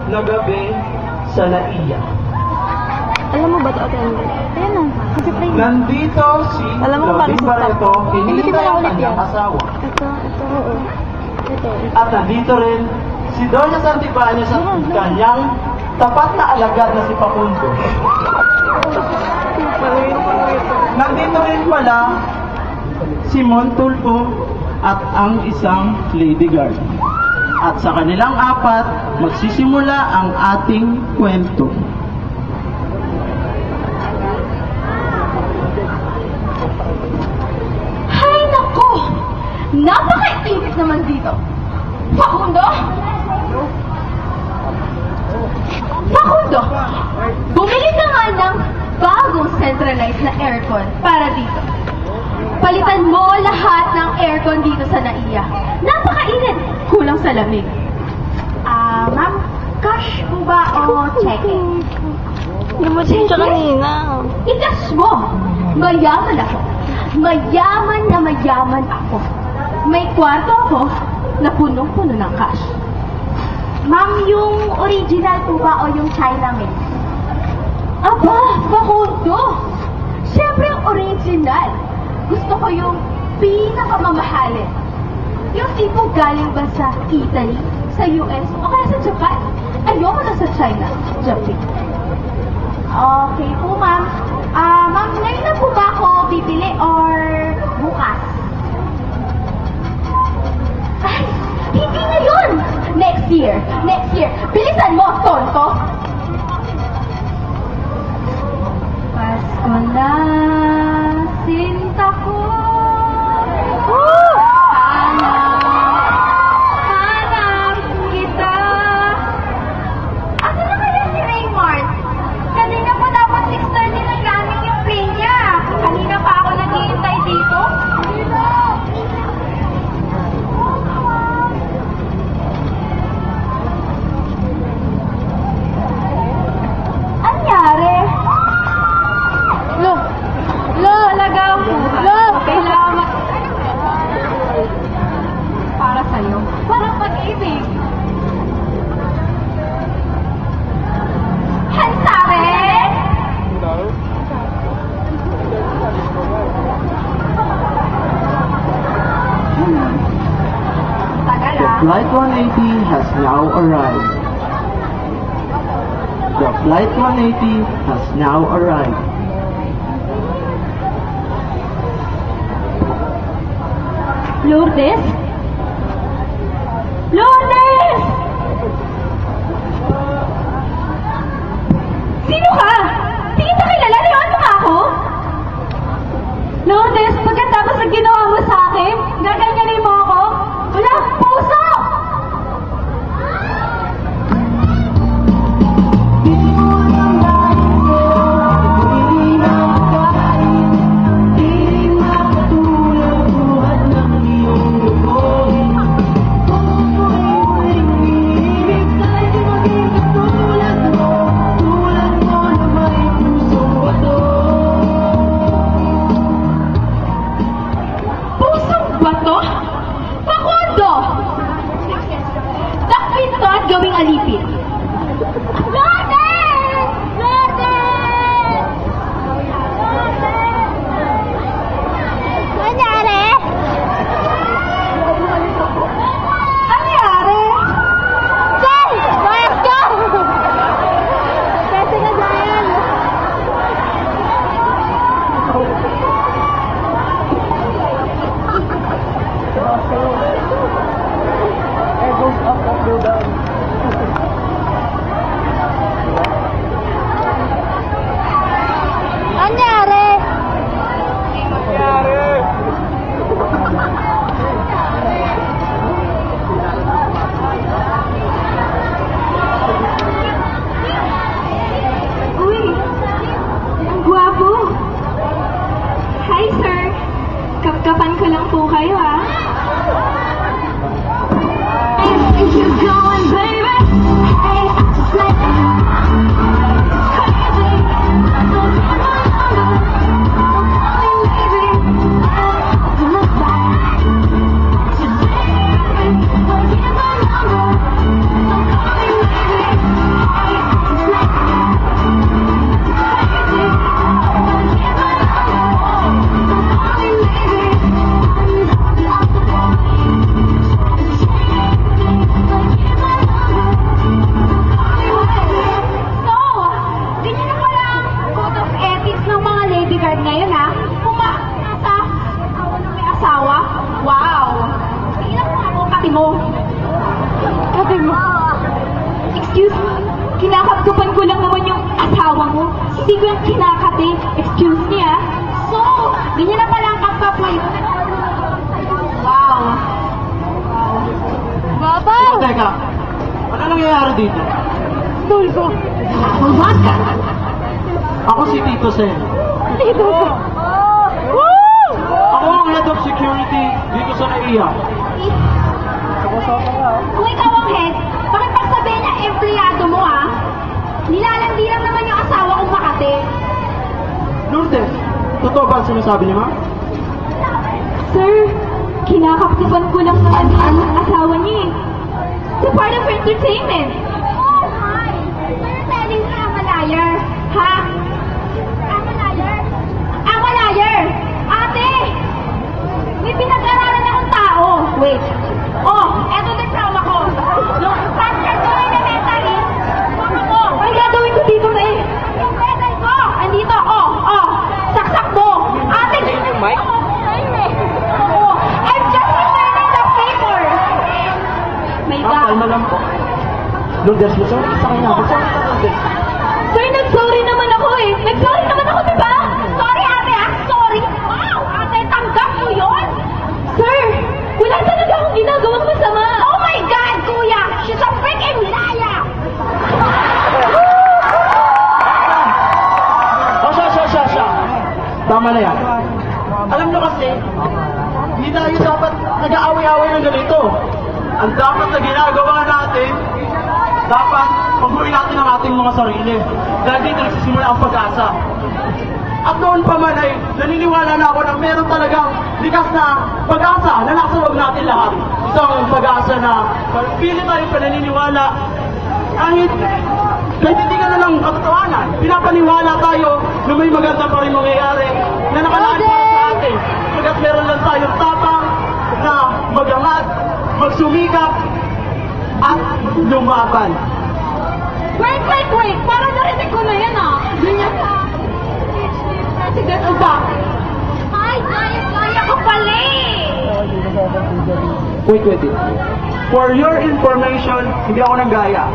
na gabi sa Naiya. Alam mo ba ito, Ate Angel? Ayan na, kasi play na. Nandito si Alam mo kung paano Claudine Barreto, hinihintay ang kanyang asawa. Ito, oo. Ito. At nandito rin si Doña Santibanez at kanyang tapat na alagad na si Facundo. Nandito rin pala si Montulfo at ang isang lady guard. At sa kanilang apat, magsisimula ang ating kwento. Hay nako! Napaka-init naman dito. Facundo! Facundo! Bumili ka nga ng bagong centralized na aircon para dito. Palitan mo lahat ng aircon dito sa Naiya. Napaka-init! Kulang sa lamig. Ma'am, cash po ba o checking? Hindi mo siya kanina. I-cash mo! Mayaman ako. Mayaman na mayaman ako. May kwarto ako na punong-puno ng cash. Ma'am, yung original po ba o yung China made? Aba, Facundo! Siyempre yung original. Gusto ko yung pinakamamahalin. Yung tipo galing ba sa Italy, sa US, o kaya sa Japan. Ayoko na sa China, Japan. Okay po, ma'am. Ma'am, ngayon na po ba ako bibili or bukas? Ay, hindi na yun! Next year! Next year! Bilisan mo, tonto! Pasko na, sinta ko. Hanap kita. Asan na kaya si Raymart? Kanina po dapat 6:30 na gamit yung plane niya. Kanina pa ako naghihintay dito. Anyari? Lagaw. Kailangan para sa'yo. Parang pag-ibig. Hansabe? Tagal The Flight 180 has now arrived. The Flight 180 has now arrived. Lourdes? Lourdes! Sino ka? Di kita kilala, niwan mo nga ako? Lourdes, pagkatapos ng ginawa mo sa akin, gaganyanin mo ako? Wala akong puso! hindi ko yung kinakati. Excuse me, ah. So, ganyan na pala ang kapkapoy. Wow. Baba! Teka, ano nangyayari dito? Tool ko. What? Ako si Tito Sen. Dito ko. Ako ang head of security dito sa NAIA. Kung ikaw ang head, bakit pagsabihin niya empleyado mo, ha? Nilalandi lang naman yung asawa kong Makati. Lourdes, totoo ba ang sinasabi ni Ma'am? Sir, kinakaptipan ko lang naman ang asawa niya, eh. It's a part of entertainment. Oh my! You're telling me I'm a liar, ha? I'm a liar? I'm a liar! Ate! May pinag-aralan akong tao. Wait. Oh, eto diploma ko. Yung standard ko elementary. Mama ko. Ano gagawin ko dito na eh? Yung medal ko. Andito. Oh. Saksak mo. Ate, yung mic? Oo. I'm just returning the paper. May Kalma lang po. Lourdes, sorry ka sa kanya. Sorry ka, Lourdes. Sir, nag-sorry naman ako eh. Nag-sorry naman ako, diba? Sorry, ate, ah. Sorry. Wow, ate, tanggap mo yun? Sir, wala talaga akong ginagawang masama. Oh my God, kuya! She's a freaking liar! Siya. Tama na yan. Alam nyo kasi, hindi tayo dapat nag-aaway-aaway ng ganito. Ang dapat na ginagawa natin, dapat pagbuhin natin ang ating mga sarili. Dahil dito nagsisimula ang pag-asa. At noon pa man ay naniniwala na ako na meron talagang likas na pag-asa na nasa loob natin lahat. Isang pag-asa na pili tayo pananiniwala kahit hindi ka na ng katotohanan. Pinapaniwala tayo na may maganda pa rin mangyayari na nakalaan para sa atin. Pagkat meron lang tayong tapang na magangat, magsumikap, at lumaban. Wait! Parang narinig ko na yan, ah. Ganyan ka. President Obama. Ay, kaya ko pala eh. Wait. For your information, hindi ako nang gaya.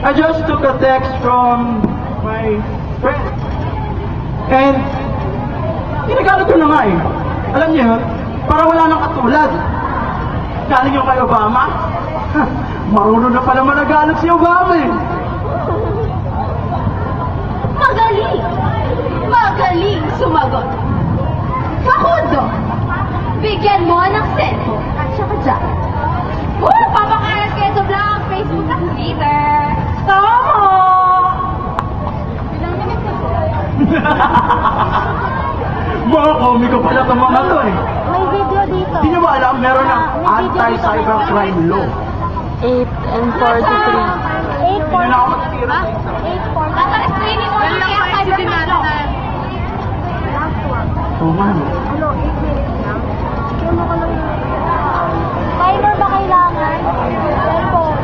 I just took a text from my friend. And, ginagamit ko na nga eh. Alam niyo yun, para wala nang katulad. Galing yung kay Obama. Marunong na pala managalog si Obama eh. Magaling sumagot. Fakundo, bigyan mo ng cellphone at saka dyan. Papakalat kayo sa vlog, Facebook at Twitter. Tama! Mga komiko pala itong mga to eh. May video dito. Hindi nyo ba alam, meron ng anti-cybercrime law. 8 and 43. 8 Hindi na ako matitira. Nasa screening mo na kaya cybercrime law. Oh man. Ano, 8 minutes lang? Ano ko lang timer ba kailangan? Cellphone.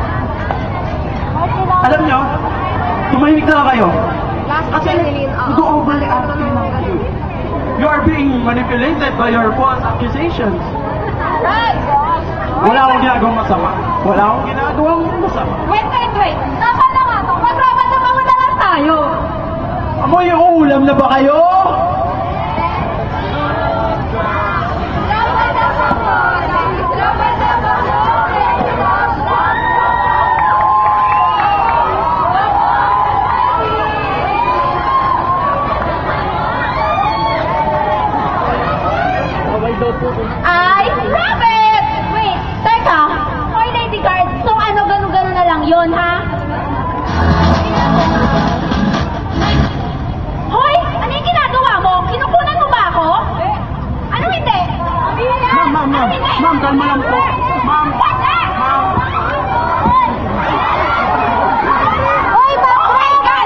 Bakit kailangan? Alam nyo, tumahimik na lang kayo. Kasi ah. nag-overreacting na kayo. You are being manipulated by your false accusations. Wala akong ginagawang masama. Wait. Tama na nga to. Magpapasama mo na lang tayo. Amoy yung ulam na ba kayo? I love it! Wait, teka. Hoy, Lady Guard. So ano, ganun-ganun na lang yun, ha? Hoy! Ano yung ginagawa mo? Kinukunan mo ba ako? Ano hindi? Ma'am. Ano hindi? Ma'am, kalma lang po. Ma'am. Ma'am. Hoy, bakit ka?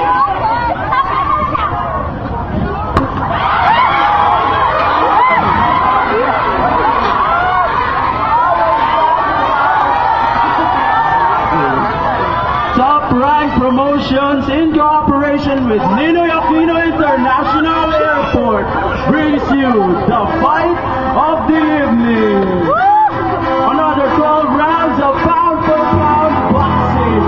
Top Rank Promotions in cooperation with Ninoy Aquino International Airport brings you the fight of the evening. Another 12 rounds of pound-for-pound boxing.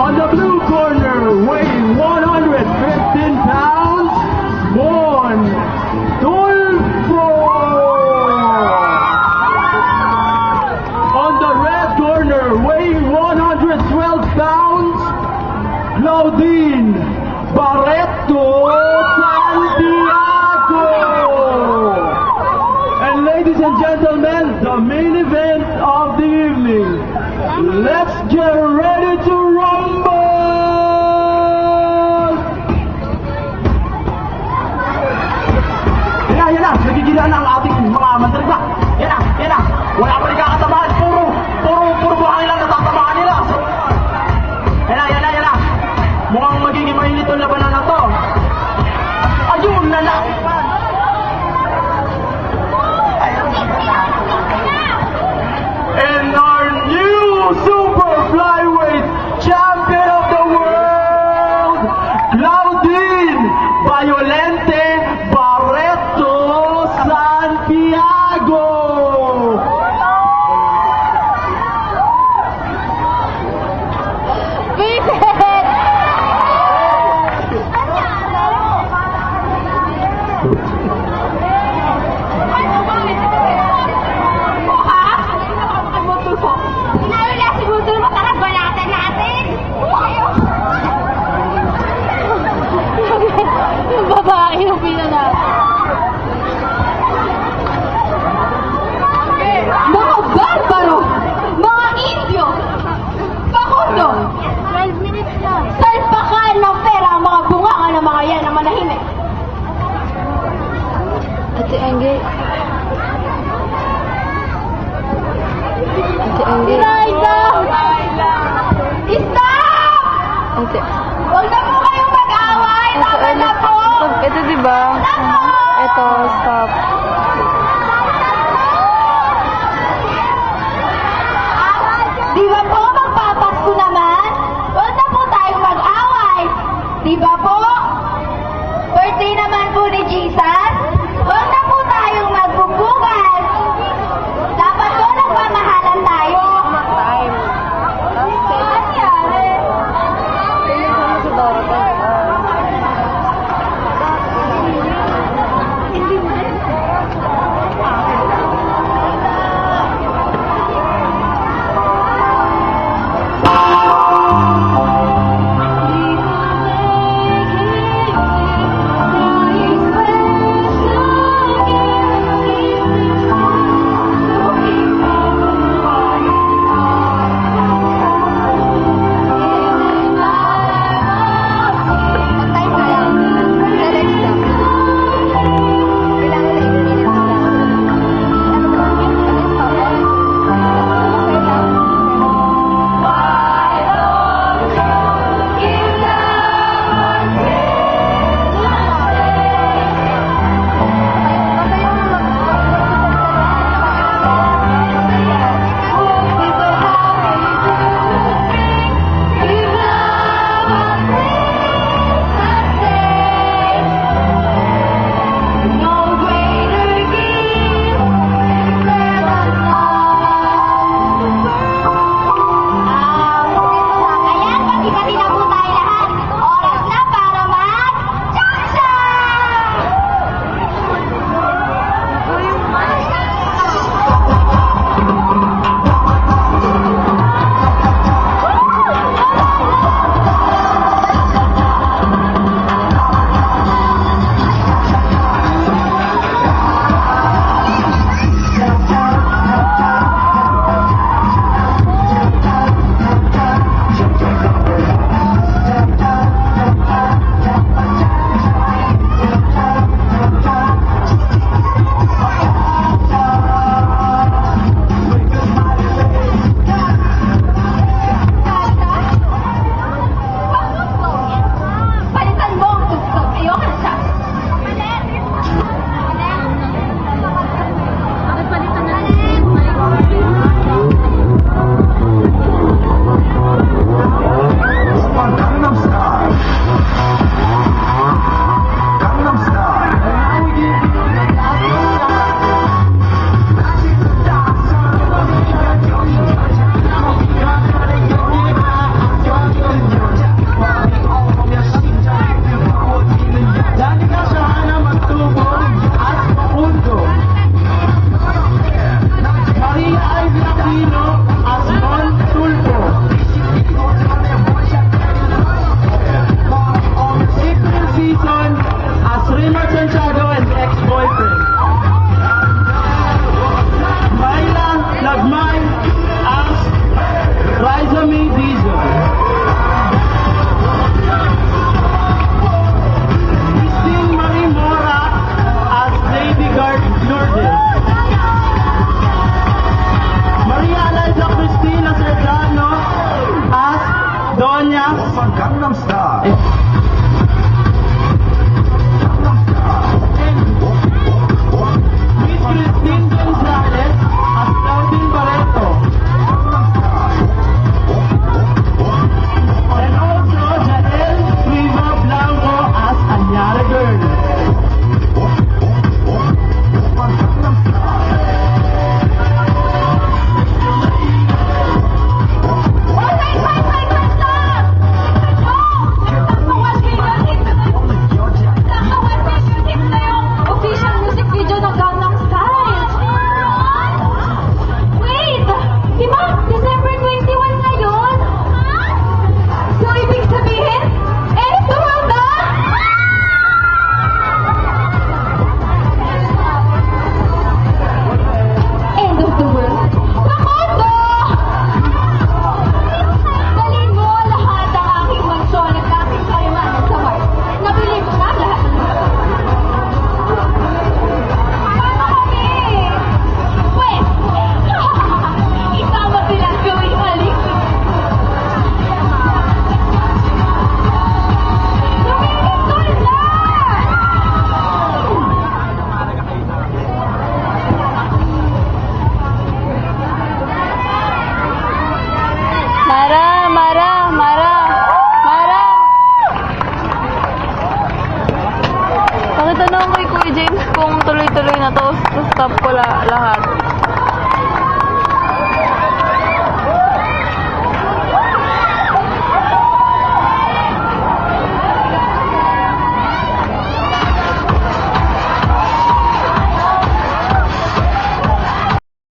On the blue corner, weighing 1 Santiago! And ladies and gentlemen, the main event of the evening. Let's get ready to rumble! Yan na, nagigila na ang ating mga mandarigwa. Yan na, wala pa rin kakatabahan. Puro buhangin lang natatamaan nila. Yan na. Mukhang magiging mainit ang labanan na to. Gangnam Style.